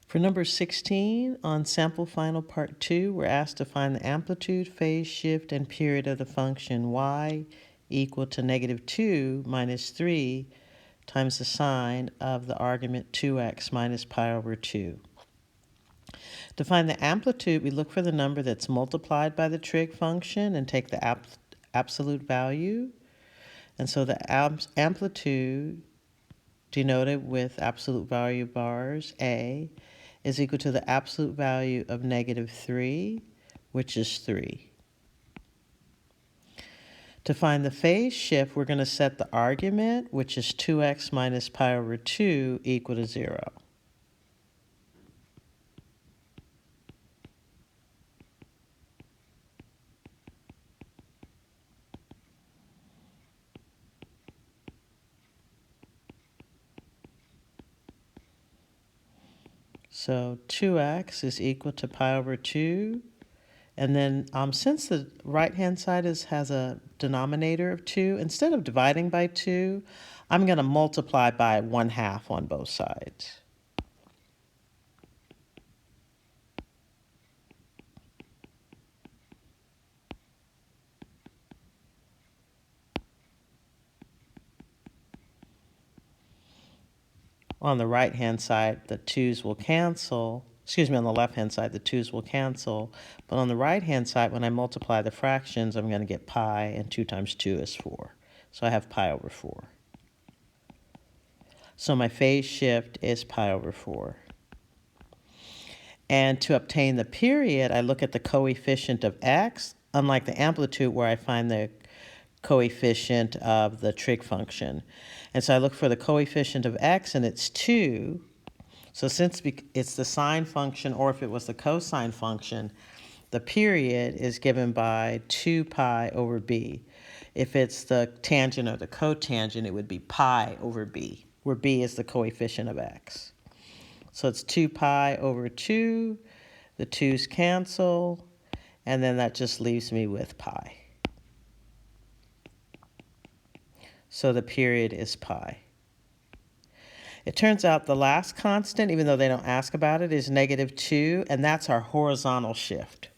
For number 16, on sample final part 2, we're asked to find the amplitude, phase shift, and period of the function y equal to -2 minus 3 times the sine of the argument 2x minus pi over 2. To find the amplitude, we look for the number that's multiplied by the trig function and take the absolute value. And so the amplitude, denoted with absolute value bars, A, is equal to the absolute value of -3, which is 3. To find the phase shift, we're going to set the argument, which is 2x minus pi over 2, equal to 0. So 2x is equal to pi over 2. And then since the right-hand side has a denominator of 2, instead of dividing by 2, I'm going to multiply by 1/2 on both sides. On the right-hand side, the 2's will cancel. Excuse me, on the left-hand side, the 2's will cancel. But on the right-hand side, when I multiply the fractions, I'm going to get pi, and 2 times 2 is 4. So I have pi over 4. So my phase shift is pi over 4. And to obtain the period, I look at the coefficient of x, unlike the amplitude where I find the coefficient of the trig function. And so I look for the coefficient of x, and it's 2. So since it's the sine function, or if it was the cosine function, the period is given by 2 pi over b. If it's the tangent or the cotangent, it would be pi over b, where b is the coefficient of x. So it's 2 pi over 2, the 2's cancel, and then that just leaves me with pi. So the period is pi. It turns out the last constant, even though they don't ask about it, is -2, and that's our horizontal shift.